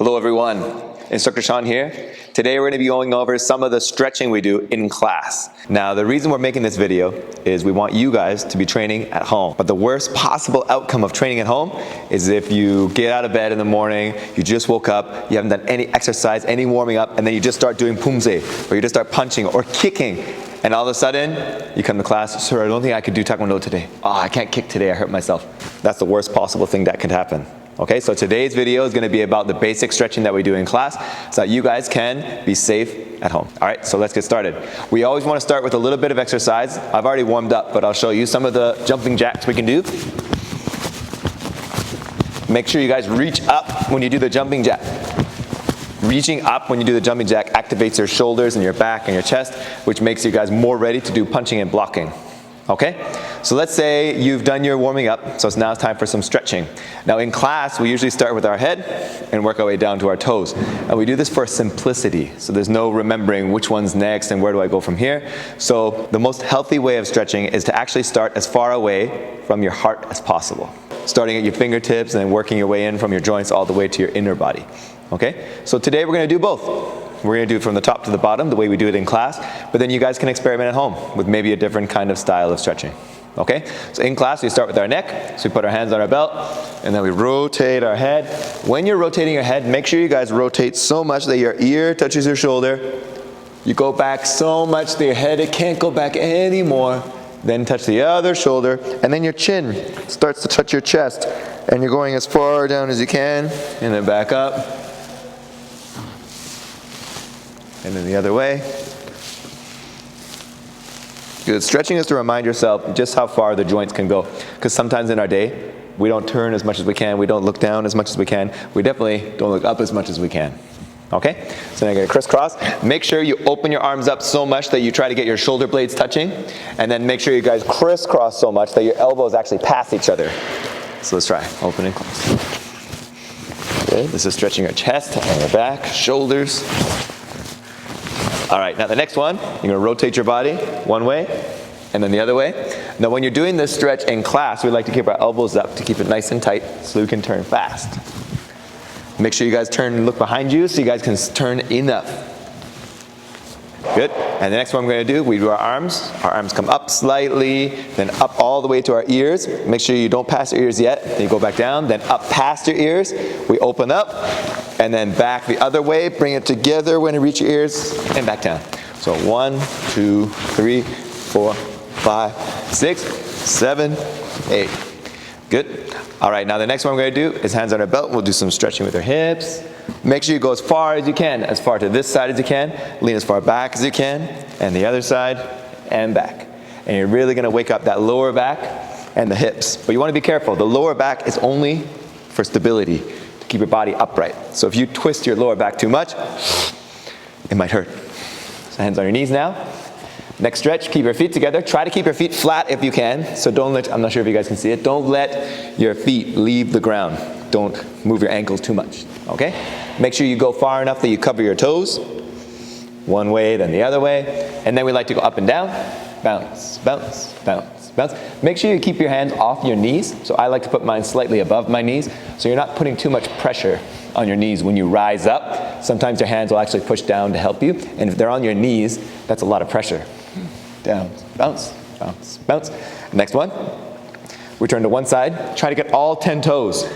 Hello everyone, Instructor Sean here. Today we're going to be going over some of the stretching we do in class. Now the reason we're making this video is we want you guys to be training at home. But the worst possible outcome of training at home is if you get out of bed in the morning, you just woke up, you haven't done any exercise, any warming up, and then you just start doing pumse, or you just start punching or kicking. And all of a sudden, you come to class, sir, I don't think I could do Taekwondo today. Oh, I can't kick today, I hurt myself. That's the worst possible thing that could happen. Okay, so today's video is going to be about the basic stretching that we do in class so that you guys can be safe at home. All right, so let's get started. We always want to start with a little bit of exercise. I've already warmed up, but I'll show you some of the jumping jacks we can do. Make sure you guys reach up when you do the jumping jack. Reaching up when you do the jumping jack activates your shoulders and your back and your chest, which makes you guys more ready to do punching and blocking. Okay, so let's say you've done your warming up, so now it's time for some stretching. Now in class, we usually start with our head and work our way down to our toes. And we do this for simplicity, so there's no remembering which one's next and where do I go from here. So the most healthy way of stretching is to actually start as far away from your heart as possible. Starting at your fingertips and then working your way in from your joints all the way to your inner body. Okay, so today we're going to do both. We're going to do it from the top to the bottom, the way we do it in class, but then you guys can experiment at home with maybe a different kind of style of stretching. Okay, so in class we start with our neck, so we put our hands on our belt, and then we rotate our head. When you're rotating your head, make sure you guys rotate so much that your ear touches your shoulder. You go back so much that your head, it can't go back anymore. Then touch the other shoulder, and then your chin starts to touch your chest, and you're going as far down as you can, and then back up. And then the other way. Good. Stretching is to remind yourself just how far the joints can go. Because sometimes in our day, we don't turn as much as we can, we don't look down as much as we can, we definitely don't look up as much as we can. Okay? So now you're going to crisscross. Make sure you open your arms up so much that you try to get your shoulder blades touching. And then make sure you guys crisscross so much that your elbows actually pass each other. So let's try. Open and close. Good. This is stretching your chest, and your back, shoulders. All right, now the next one, you're going to rotate your body one way and then the other way. Now when you're doing this stretch in class, we like to keep our elbows up to keep it nice and tight so we can turn fast. Make sure you guys turn and look behind you so you guys can turn enough. Good. And the next one we're going to do, we do our arms. Our arms come up slightly, then up all the way to our ears. Make sure you don't pass your ears yet. Then you go back down, then up past your ears. We open up, and then back the other way. Bring it together when you reach your ears, and back down. So 1, 2, 3, 4, 5, 6, 7, 8. Good. All right, now the next one we're going to do is hands on our belt. We'll do some stretching with our hips. Make sure you go as far as you can, as far to this side as you can. Lean as far back as you can, and the other side, and back. And you're really going to wake up that lower back and the hips. But you want to be careful. The lower back is only for stability, to keep your body upright. So if you twist your lower back too much, it might hurt. So hands on your knees now. Next stretch, keep your feet together. Try to keep your feet flat if you can. So don't let, I'm not sure if you guys can see it, don't let your feet leave the ground. Don't move your ankles too much, okay? Make sure you go far enough that you cover your toes. One way, then the other way. And then we like to go up and down. Bounce, bounce, bounce, bounce. Make sure you keep your hands off your knees. So I like to put mine slightly above my knees, so you're not putting too much pressure on your knees when you rise up. Sometimes your hands will actually push down to help you. And if they're on your knees, that's a lot of pressure. Down, bounce, bounce, bounce. Next one. We turn to one side. Try to get all 10 toes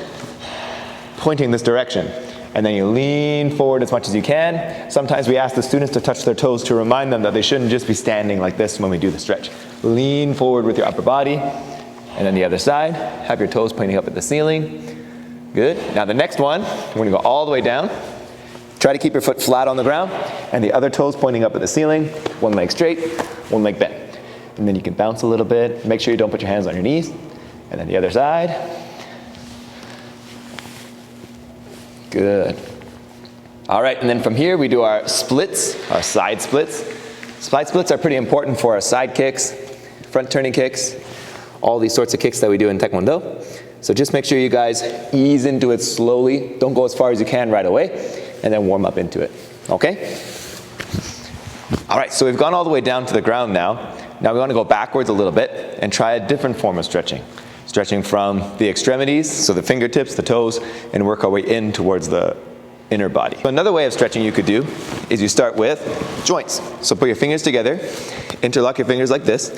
pointing this direction. And then you lean forward as much as you can. Sometimes we ask the students to touch their toes to remind them that they shouldn't just be standing like this when we do the stretch. Lean forward with your upper body. And then the other side. Have your toes pointing up at the ceiling. Good. Now the next one, we're going to go all the way down. Try to keep your foot flat on the ground. And the other toes pointing up at the ceiling. One leg straight, one leg bent. And then you can bounce a little bit. Make sure you don't put your hands on your knees. And then the other side. Good. All right, and then from here we do our splits, our side splits. Side splits are pretty important for our side kicks, front turning kicks, all these sorts of kicks that we do in Taekwondo. So just make sure you guys ease into it slowly. Don't go as far as you can right away, and then warm up into it, okay? All right, so we've gone all the way down to the ground now. Now we want to go backwards a little bit and try a different form of stretching. Stretching from the extremities, so the fingertips, the toes, and work our way in towards the inner body. So another way of stretching you could do is you start with joints. So put your fingers together, interlock your fingers like this,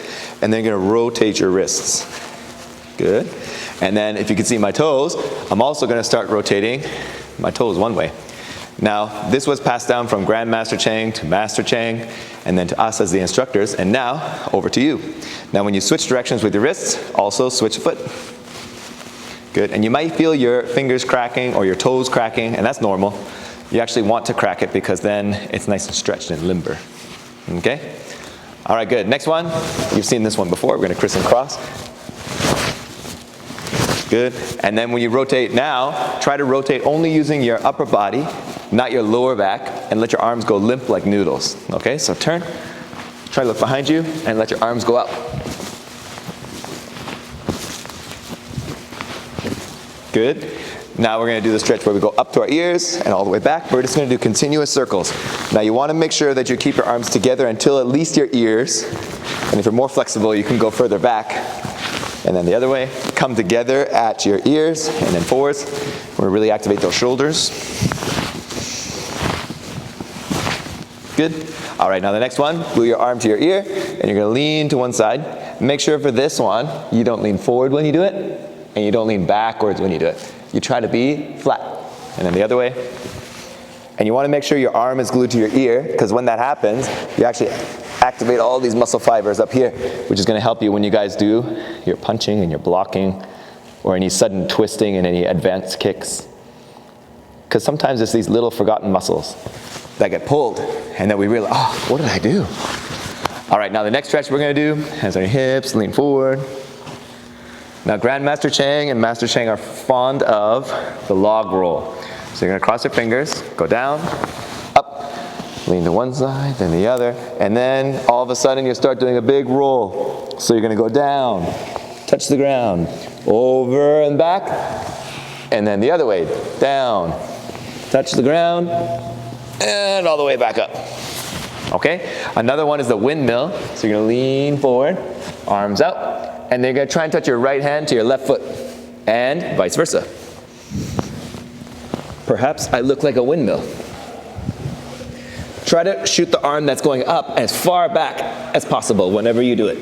and then you're gonna rotate your wrists. Good. And then if you can see my toes, I'm also gonna start rotating my toes one way. Now, this was passed down from Grandmaster Chang to Master Chang, and then to us as the instructors, and now, over to you. Now, when you switch directions with your wrists, also switch foot. Good, and you might feel your fingers cracking or your toes cracking, and that's normal. You actually want to crack it because then it's nice and stretched and limber. Okay? All right, good. Next one, you've seen this one before. We're gonna criss and cross. Good, and then when you rotate now, try to rotate only using your upper body, not your lower back, and let your arms go limp like noodles. Okay, so turn, try to look behind you, and let your arms go out. Good. Now we're going to do the stretch where we go up to our ears and all the way back. We're just going to do continuous circles. Now you want to make sure that you keep your arms together until at least your ears, and if you're more flexible, you can go further back. And then the other way, come together at your ears and then forwards. We're going to really activate those shoulders. Good. All right, now the next one, glue your arm to your ear, and you're going to lean to one side. Make sure for this one, you don't lean forward when you do it, and you don't lean backwards when you do it. You try to be flat. And then the other way. And you want to make sure your arm is glued to your ear, because when that happens, you actually activate all these muscle fibers up here, which is going to help you when you guys do your punching and your blocking, or any sudden twisting and any advanced kicks. Because sometimes it's these little forgotten muscles that get pulled, and then we realize, oh, what did I do? All right, now the next stretch we're going to do, hands on your hips, lean forward. Now Grandmaster Chang and Master Chang are fond of the log roll. So you're going to cross your fingers, go down, up, lean to one side, then the other, and then all of a sudden you start doing a big roll. So you're going to go down, touch the ground, over and back, and then the other way, down, touch the ground, and all the way back up. Okay? Another one is the windmill. So you're going to lean forward, arms out, and then you're going to try and touch your right hand to your left foot, and vice versa. Perhaps I look like a windmill. Try to shoot the arm that's going up as far back as possible whenever you do it.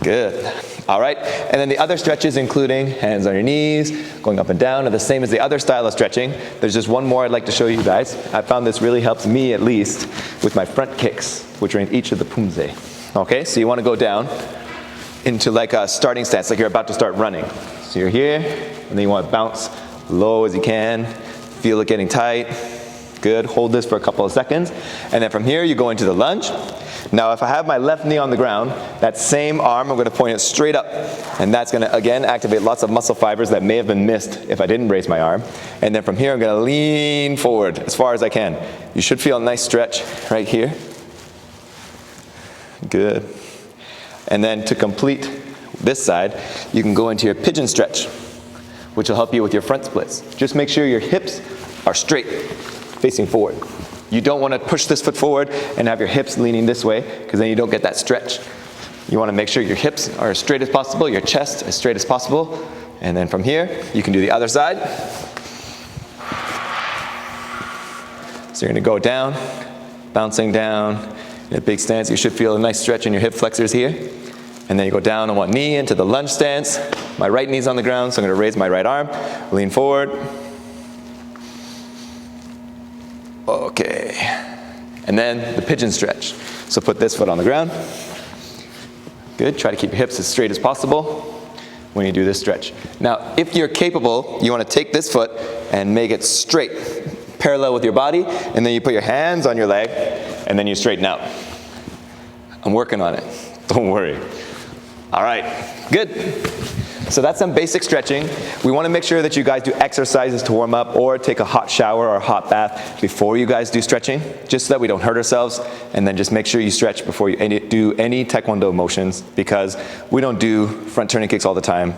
Good. All right, and then the other stretches, including hands on your knees, going up and down, are the same as the other style of stretching. There's just one more I'd like to show you guys. I found this really helps me, at least, with my front kicks, which are in each of the pumze. Okay, so you want to go down into like a starting stance, like you're about to start running. So you're here, and then you want to bounce low as you can. Feel it getting tight. Good, hold this for a couple of seconds. And then from here, you go into the lunge. Now, if I have my left knee on the ground, that same arm, I'm going to point it straight up. And that's going to, again, activate lots of muscle fibers that may have been missed if I didn't raise my arm. And then from here, I'm going to lean forward as far as I can. You should feel a nice stretch right here. Good. And then to complete this side, you can go into your pigeon stretch, which will help you with your front splits. Just make sure your hips are straight, facing forward. You don't want to push this foot forward and have your hips leaning this way, because then you don't get that stretch. You want to make sure your hips are as straight as possible, your chest as straight as possible, and then from here, you can do the other side. So you're going to go down, bouncing down, in a big stance. You should feel a nice stretch in your hip flexors here. And then you go down on one knee into the lunge stance. My right knee's on the ground, so I'm going to raise my right arm, lean forward. Okay. And then the pigeon stretch. So put this foot on the ground. Good. Try to keep your hips as straight as possible when you do this stretch. Now, if you're capable, you want to take this foot and make it straight, parallel with your body, and then you put your hands on your leg, and then you straighten out. I'm working on it. Don't worry. All right, good. So that's some basic stretching. We want to make sure that you guys do exercises to warm up, or take a hot shower or a hot bath before you guys do stretching, just so that we don't hurt ourselves. And then just make sure you stretch before you do any Taekwondo motions, because we don't do front turning kicks all the time.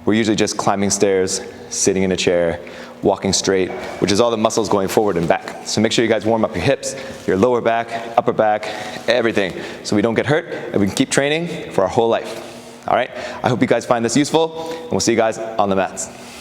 We're usually just climbing stairs, sitting in a chair, walking straight, which is all the muscles going forward and back. So make sure you guys warm up your hips, your lower back, upper back, everything, so we don't get hurt and we can keep training for our whole life. All right, I hope you guys find this useful, and we'll see you guys on the mats.